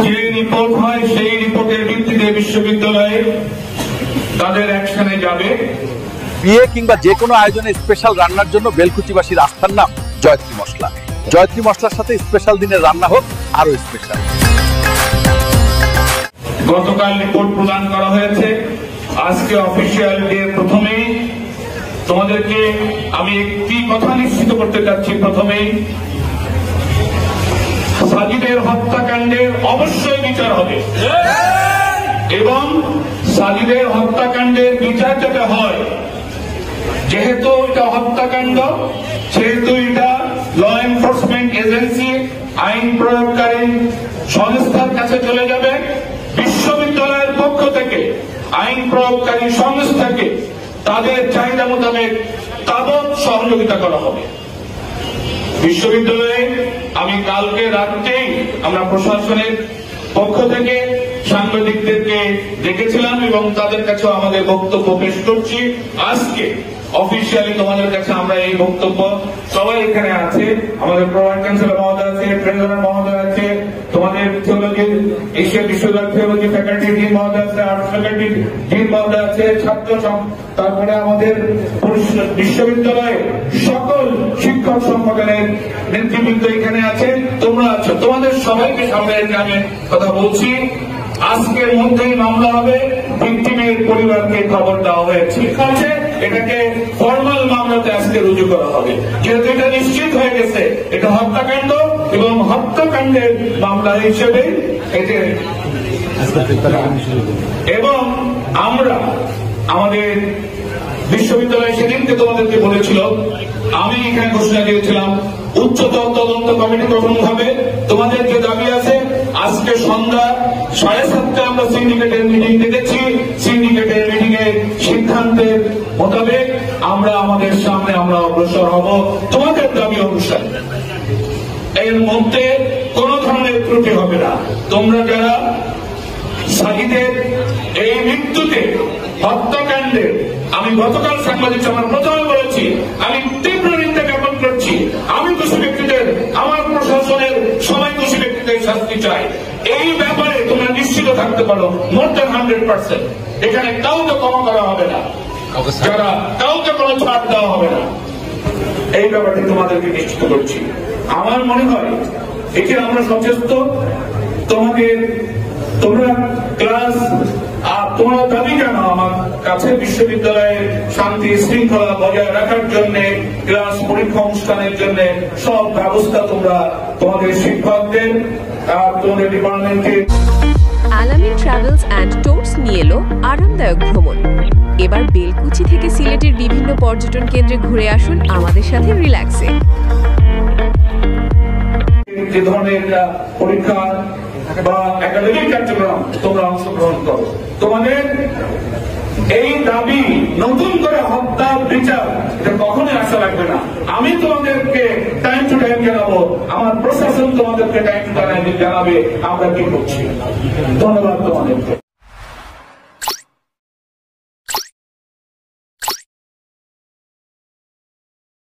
যে রিপোর্ট হয় সেই রিপোর্টের ভিত্তিতে বিশ্ববিদ্যালয়ে তাদের অ্যাকশনে যাবে। বিয়ে কিংবা যে কোনো আয়োজনে স্পেশাল রান্নার জন্য বেলকুচিবাসীর আস্থার নাম জয়ত্রী মশলা। জয়ত্রী মশলার সাথে স্পেশাল দিনের রান্না হোক আরো স্পেশাল। গতকাল রিপোর্ট প্রদান করা হয়েছে, আজকে অফিসিয়াল ডে। প্রথমেই তোমাদেরকে আমি একটি কথা নিশ্চিত করতে চাচ্ছি, প্রথমেই সাজিদের হত্যাকাণ্ডের অবশ্যই বিচার হবে এবং সাজিদের হত্যাকাণ্ডের বিচার যাতে হয়, যেহেতু এটা হত্যাকাণ্ড সেহেতু এটা ল এনফোর্সমেন্ট এজেন্সি আইন প্রয়োগকারী সংস্থার কাছে চলে যাবে। বিশ্ববিদ্যালয়ের পক্ষ থেকে আইন প্রয়োগকারী সংস্থাকে তাদের চাহিদা মোতাবেক তাবৎ সহযোগিতা করা হবে। বিশ্ববিদ্যালয়ে আমি কালকে রাত্রেই আমরা প্রশাসনের পক্ষ থেকে সাংবাদিকদেরকে ডেকেছিলাম এবং তাদের কাছেও আমাদের বক্তব্য পেশ করছি। আজকে অফিসিয়ালি তোমাদের কাছে আমরা এই বক্তব্য, সবাই এখানে আছে, আমাদের প্রভাইড চ্যান্সেলর মহোদয় আছে, ট্রেজারার মহোদয় আছে, তোমাদের থিওলজি এশিয়া বিশ্ববিদ্যালয় থিওলজি ফ্যাকাল্টি ডিন মহোদয় আছে, আর্টস ফ্যাকাল্টি ডিন মহোদয় আছে, ছাত্র তারপরে আমাদের বিশ্ববিদ্যালয়ে সকল শিক্ষক সংগঠনের নেতৃবৃন্দ এখানে আছে, তোমরা আছো। তোমাদের সবাইকে সামনে রেখে আমি কথা বলছি। আজকের মধ্যেই মামলা হবে, ভিকটিমের পরিবারকে খবর দেওয়া হয়েছে, এটাকে ফরমাল মামলাতে আজকে রুজু করা হবে, যেহেতু এটা নিশ্চিত হয়ে গেছে এটা হত্যাকাণ্ড এবং হত্যাকাণ্ডের মামলা হিসেবে এতে। এবং আমরা আমাদের বিশ্ববিদ্যালয় সেদিনকে তোমাদেরকে বলেছিল, আমি এখানে ঘোষণা দিয়েছিলাম উচ্চতর তদন্ত কমিটি গঠন হবে। তোমাদের যে দাবি আছে, আজকে সন্ধ্যা 7:30 আমরা সিন্ডিকেটের মিটিং ডেকেছি। সিন্ডিকেটের মিটিং এ সিদ্ধান্তের মোতাবেক আমরা আমাদের সামনে আমরা অগ্রসর হব তোমাদের দাবি অনুসারে। এর মধ্যে কোন ধরনের ত্রুটি হবে না। তোমরা যারা সাজিদের এই মৃত্যুতে হত্যাকাণ্ডে, আমি গতকাল সাংবাদিক আমার প্রথমে বলেছি, আমি তীব্র নিন্দা জ্ঞাপন করছি। আমি দোষী ব্যক্তিদের, আমার প্রশাসনের সবাই দোষী ব্যক্তিদের শাস্তি চাই। এই ব্যাপারে তোমরা নিশ্চিত থাকতে পারো, মোর দেন 100%। এখানে কাউকে ক্ষমা করা হবে না, যারা কাউকে কোনো ছাড় দেওয়া হবে না, এই ব্যাপারটি তোমাদেরকে নিশ্চিত করছি। আমার মনে হয় এটি আমরা সচেষ্ট। তোমরা ক্লাস তোমরা দাবি জানো আমার কাছে, বিশ্ববিদ্যালয়ের শান্তি শৃঙ্খলা বজায় রাখার জন্য, ক্লাস পরীক্ষা অনুষ্ঠানের জন্য সব ব্যবস্থা তোমরা তোমাদের শিক্ষকদের তোমাদের ডিপার্টমেন্টে। আলামিন ট্রাভেলস অ্যান্ড ট্যুরস নিয়ে এলো আরামদায়ক ভ্রমণ। এবার বেলকুচি থেকে সিলেটের বিভিন্ন পর্যটন কেন্দ্রে ঘুরে আসুন আমাদের সাথে রিল্যাক্সে। যে ধরনের পরীক্ষা বা একাডেমিক কার্যক্রম তোমরা অংশগ্রহণ করো, তোমাদের এই দাবি নতুন করে হত্যা বিচার এটা কখনোই আশা লাগবে না। আমি তোমাদেরকে টাইম টু টাইম জানাবো, আমার প্রশাসন তোমাদেরকে টাইম টু টাইম জানাবে আমরা কি করছি। ধন্যবাদ তোমাদেরকে।